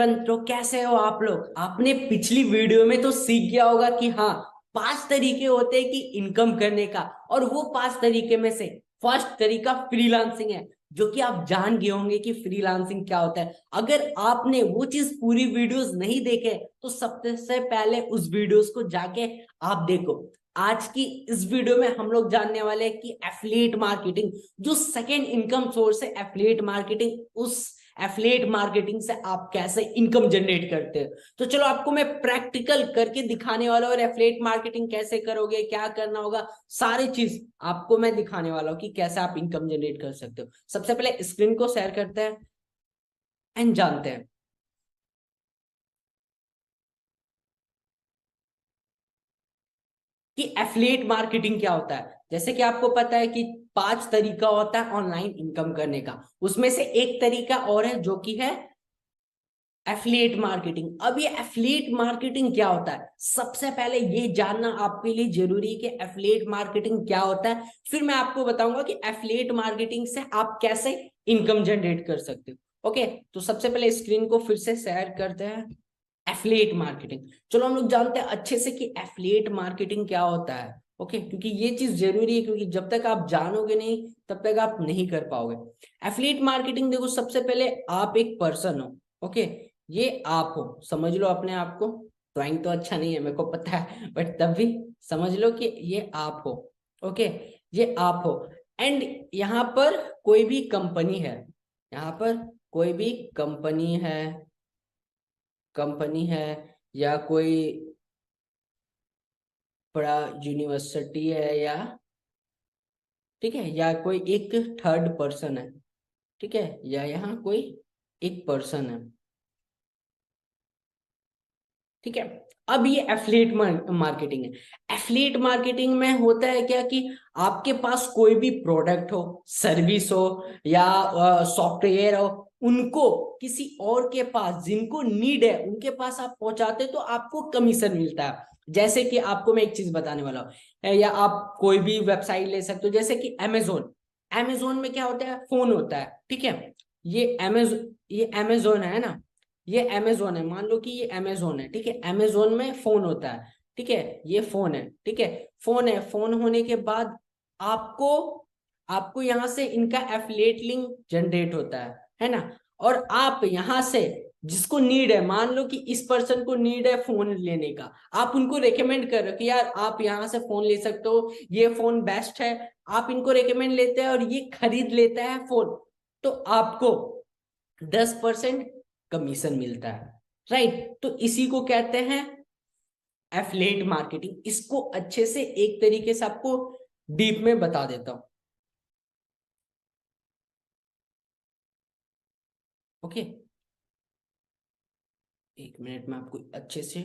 Everyone, तो कैसे हो आप लोग। आपने पिछली वीडियो में तो सीख गया होगा कि हाँ, 5 तरीके होते हैं कि इनकम करने का। और वो 5 तरीके में से फर्स्ट तरीका फ्रीलांसिंग है, जो कि आप जान गए होंगे कि फ्रीलांसिंग क्या होता है। अगर आपने वो चीज पूरी वीडियोस नहीं देखे तो सबसे पहले उस वीडियोस को जाके आप देखो। आज की इस वीडियो में हम लोग जानने वाले हैं कि एफिलिएट मार्केटिंग जो सेकेंड इनकम सोर्स है, एफिलिएट मार्केटिंग, उस एफिलिएट मार्केटिंग से आप कैसे इनकम जनरेट करते हैं। तो चलो आपको मैं प्रैक्टिकल करके दिखाने वाला हूं, और एफिलिएट मार्केटिंग कैसे करोगे, क्या करना होगा, सारी चीज आपको मैं दिखाने वाला हूं कि कैसे आप इनकम जनरेट कर सकते हो। सबसे पहले स्क्रीन को शेयर करते हैं एंड जानते हैं कि एफिलिएट मार्केटिंग क्या होता है। जैसे कि आपको पता है कि 5 तरीका होता है ऑनलाइन इनकम करने का, उसमें से एक तरीका और है जो कि है एफिलिएट मार्केटिंग। अब ये एफिलिएट मार्केटिंग क्या होता है, सबसे पहले ये जानना आपके लिए जरूरी है कि एफिलिएट मार्केटिंग क्या होता है। फिर मैं आपको बताऊंगा कि एफिलिएट मार्केटिंग से आप कैसे इनकम जनरेट कर सकते हो। ओके, तो सबसे पहले स्क्रीन को फिर से शेयर करते हैं। एफिलिएट मार्केटिंग, चलो हम लोग जानते हैं अच्छे से कि एफिलिएट मार्केटिंग क्या होता है। ओके, क्योंकि ये चीज जरूरी है, क्योंकि जब तक आप जानोगे नहीं तब तक आप नहीं कर पाओगे। एफिलिएट मार्केटिंग देखो, सबसे पहले आप एक पर्सन हो। ओके, ये आप हो, समझ लो अपने आप को। ड्राइंग तो अच्छा नहीं है मेरे को पता है, बट तब भी समझ लो कि ये आप हो। ओके, ये आप हो। एंड यहाँ पर कोई भी कंपनी है, यहाँ पर कोई भी कंपनी है या कोई बड़ा यूनिवर्सिटी है, या ठीक है, या कोई एक थर्ड पर्सन है, ठीक है, या यहाँ कोई एक पर्सन है, ठीक है। अब ये एफिलिएट मार्केटिंग है। एफिलिएट मार्केटिंग में होता है क्या कि आपके पास कोई भी प्रोडक्ट हो, सर्विस हो, या सॉफ्टवेयर हो, उनको किसी और के पास जिनको नीड है उनके पास आप पहुंचाते तो आपको कमीशन मिलता है। जैसे कि आपको मैं एक चीज बताने वाला हूँ, या आप कोई भी वेबसाइट ले सकते हो, जैसे कि अमेजोन। अमेजोन में क्या होता है, फोन होता है, ठीक है। ये अमेजोन है ना, ये अमेजोन है, मान लो कि ये अमेजोन है, ठीक है। अमेजोन में फोन होता है, ठीक है, ये फोन है, ठीक है। फोन है, फोन होने के बाद आपको आपको यहां से इनका एफिलिएट लिंक जनरेट होता है ना। और आप यहां से जिसको नीड है, मान लो कि इस पर्सन को नीड है फोन लेने का, आप उनको रेकमेंड कर रहे हो कि यार आप यहां से फोन ले सकते हो, ये फोन बेस्ट है। आप इनको रेकमेंड लेते हैं और ये खरीद लेता है फोन, तो आपको 10% कमीशन मिलता है, राइट। तो इसी को कहते हैं एफिलिएट मार्केटिंग। इसको अच्छे से एक तरीके से आपको डीप में बता देता हूं। ओके, एक मिनट में आपको अच्छे से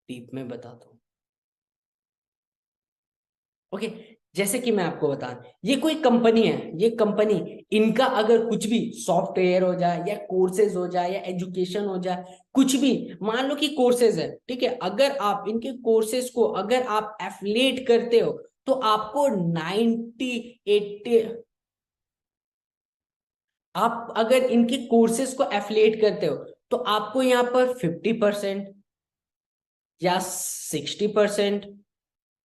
डीप में बताता हूँ। ओके, जैसे कि मैं आपको बता, ये कोई कंपनी है, ये कंपनी, इनका अगर कुछ भी सॉफ्टवेयर हो जाए या कोर्सेज हो जाए या एजुकेशन हो जाए, कुछ भी, मान लो कि कोर्सेज है, ठीक है, अगर आप इनके कोर्सेज को अगर आप एफिलिएट करते हो तो आपको 90 80, आप अगर इनके कोर्सेज को एफिलिएट करते हो तो आपको यहाँ पर 50% या 60%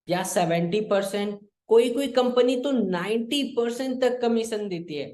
या 70%, कोई कोई कंपनी तो 90% तक कमीशन देती है।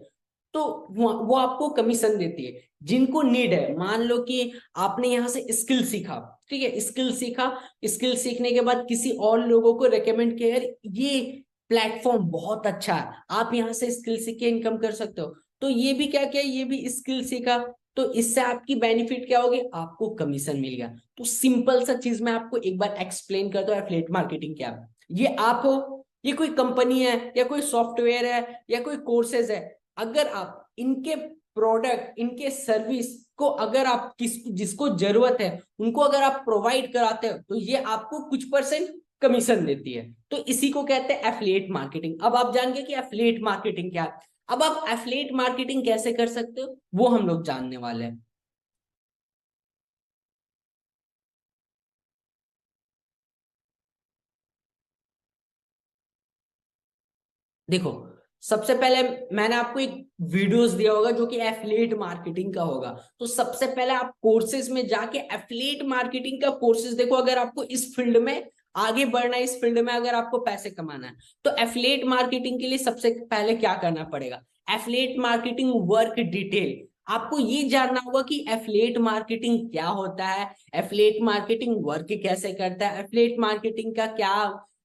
तो वो आपको कमीशन देती है जिनको नीड है। मान लो कि आपने यहाँ से स्किल सीखा, ठीक है, स्किल सीखा, स्किल सीखने के बाद किसी और लोगों को रेकमेंड किया, यार ये प्लेटफॉर्म बहुत अच्छा है, आप यहाँ से स्किल सीख के इनकम कर सकते हो। तो ये भी क्या किया, ये भी स्किल सीखा, तो इससे आपकी बेनिफिट क्या होगी, आपको कमीशन मिल गया। तो सिंपल सा चीज मैं आपको एक बार एक्सप्लेन करता हूँ एफिलिएट मार्केटिंग क्या है। ये आप हो, ये कोई कंपनी है या कोई सॉफ्टवेयर है या कोई कोर्सेज है, अगर आप इनके प्रोडक्ट, इनके सर्विस को अगर आप जिसको जरूरत है उनको अगर आप प्रोवाइड कराते हो तो ये आपको कुछ परसेंट कमीशन देती है। तो इसी को कहते हैं एफिलिएट मार्केटिंग। अब आप जान गए कि एफिलिएट मार्केटिंग क्या है। अब आप एफिलिएट मार्केटिंग कैसे कर सकते हो वो हम लोग जानने वाले हैं। देखो, सबसे पहले मैंने आपको एक वीडियोस दिया होगा जो कि एफिलिएट मार्केटिंग का होगा, तो सबसे पहले आप कोर्सेज में जाके एफिलिएट मार्केटिंग का कोर्सेज देखो। अगर आपको इस फील्ड में आगे बढ़ना है, इस फील्ड में अगर आपको पैसे कमाना है, तो एफिलिएट मार्केटिंग के लिए सबसे पहले क्या करना पड़ेगा, एफिलिएट मार्केटिंग वर्क डिटेल। आपको ये जानना होगा कि एफिलिएट मार्केटिंग क्या होता है, एफिलिएट मार्केटिंग वर्क कैसे करता है, एफिलिएट मार्केटिंग का क्या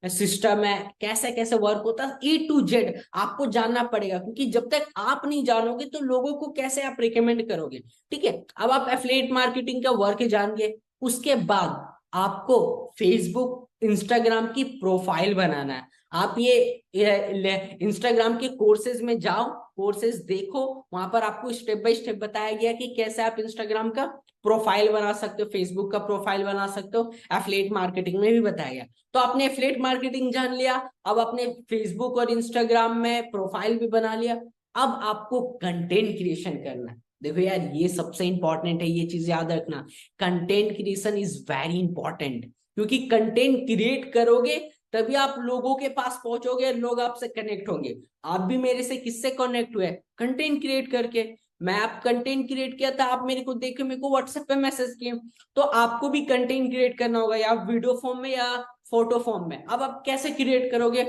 सिस्टम है, कैसे कैसे वर्क होता है, A to Z आपको जानना पड़ेगा। क्योंकि जब तक आप नहीं जानोगे तो लोगों को कैसे आप रिकमेंड करोगे। ठीक है, अब आप एफिलिएट मार्केटिंग का वर्क जान गए, उसके बाद आपको फेसबुक इंस्टाग्राम की प्रोफाइल बनाना है। आप ये इंस्टाग्राम के कोर्सेज में जाओ, कोर्सेज देखो, वहां पर आपको स्टेप बाय स्टेप बताया गया कि कैसे आप इंस्टाग्राम का प्रोफाइल बना सकते हो, फेसबुक का प्रोफाइल बना सकते हो, एफिलिएट मार्केटिंग में भी बताया गया। तो आपने एफिलिएट मार्केटिंग जान लिया, अब आपने फेसबुक और इंस्टाग्राम में प्रोफाइल भी बना लिया। अब आपको कंटेंट क्रिएशन करना है। देखो यार, ये सबसे इंपॉर्टेंट है, ये चीज याद रखना, content creation is very important. क्योंकि कंटेंट क्रिएट करोगे तभी आप लोगों के पास पहुंचोगे, लोग आपसे कनेक्ट होंगे। आप भी मेरे से किससे कनेक्ट हुए, कंटेंट क्रिएट करके। मैं आप कंटेंट क्रिएट किया था, आप मेरे को देखे, मेरे को व्हाट्सएप पे मैसेज किए, तो आपको भी कंटेंट क्रिएट करना होगा, या वीडियो फॉर्म में या फोटो फॉर्म में। अब आप कैसे क्रिएट करोगे,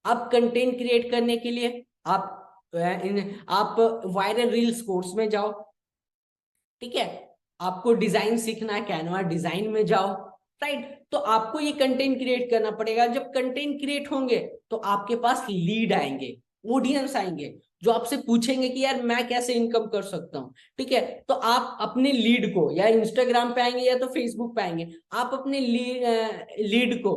अब कंटेंट क्रिएट करने के लिए आप वायरल रील्स कोर्स में जाओ। ठीक है, आपको डिजाइन सीखना है, कैनवा डिजाइन में जाओ। राइट, तो आपको ये कंटेंट क्रिएट करना पड़ेगा। जब कंटेंट क्रिएट होंगे तो आपके पास लीड आएंगे, ऑडियंस आएंगे, जो आपसे पूछेंगे कि यार मैं कैसे इनकम कर सकता हूँ। ठीक है, तो आप अपने लीड को या इंस्टाग्राम पे आएंगे या तो फेसबुक पे आएंगे, आप अपने लीड को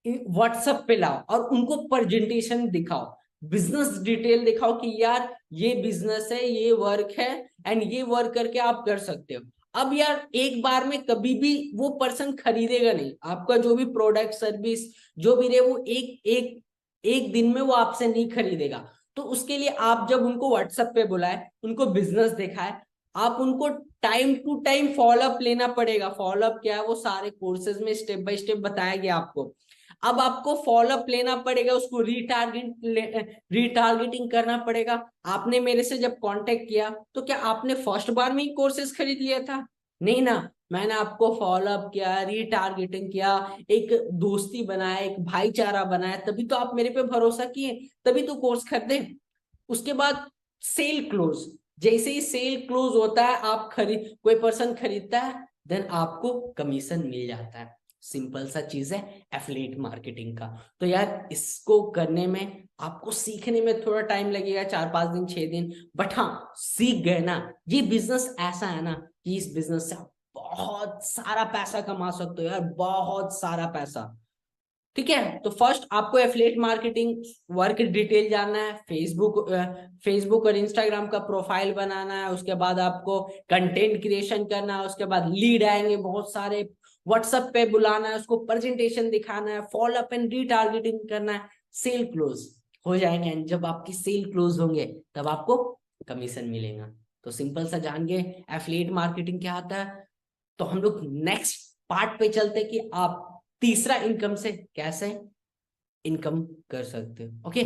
व्हाट्सएप पे लाओ और उनको प्रेजेंटेशन दिखाओ, बिजनेस डिटेल दिखाओ कि यार ये बिजनेस है, ये वर्क है, एंड ये वर्क करके आप कर सकते हो। अब यार एक बार में कभी भी वो पर्सन खरीदेगा नहीं आपका, जो भी प्रोडक्ट सर्विस जो भी रहे, वो एक एक एक दिन में वो आपसे नहीं खरीदेगा। तो उसके लिए आप जब उनको व्हाट्सएप पे बुलाए, उनको बिजनेस दिखाए, आप उनको टाइम टू टाइम फॉलोअप लेना पड़ेगा। फॉलोअप क्या है, वो सारे कोर्सेज में स्टेप बाय स्टेप बताया गया आपको। अब आपको फॉलोअप लेना पड़ेगा, उसको रीटारगेटिंग करना पड़ेगा। आपने मेरे से जब कांटेक्ट किया तो क्या आपने फर्स्ट बार में ही कोर्सेज खरीद लिया था, नहीं ना। मैंने आपको फॉलोअप किया, रीटारगेटिंग किया, एक दोस्ती बनाया, एक भाईचारा बनाया, तभी तो आप मेरे पे भरोसा किए, तभी तो कोर्स खरीदे। उसके बाद सेल क्लोज, जैसे ही सेल क्लोज होता है, आप खरीद कोई पर्सन खरीदता है, देन आपको कमीशन मिल जाता है। सिंपल सा चीज है एफिलिएट मार्केटिंग का। तो यार इसको करने में आपको सीखने में थोड़ा टाइम लगेगा, 4-5 दिन 6 दिन, बट हाँ सीख गए ना। ये बिजनेस ऐसा है ना कि इस बिजनेस से आप बहुत सारा पैसा कमा सकते हो यार, बहुत सारा पैसा। ठीक है, तो फर्स्ट आपको एफिलिएट मार्केटिंग वर्क डिटेल जानना है, फेसबुक और इंस्टाग्राम का प्रोफाइल बनाना है, उसके बाद आपको कंटेंट क्रिएशन करना है, उसके बाद लीड आएंगे बहुत सारे, व्हाट्सएप पे बुलाना है, उसको प्रेजेंटेशन दिखाना है, फॉलो अप एंड रीटारगेटिंग करना है, सेल क्लोज हो जाएंगे। एंड जब आपकी सेल क्लोज होंगे तब आपको कमीशन मिलेगा। तो सिंपल सा जान गए एफिलिएट मार्केटिंग क्या आता है। तो हम लोग नेक्स्ट पार्ट पे चलते कि आप तीसरा इनकम से कैसे इनकम कर सकते हो। ओके।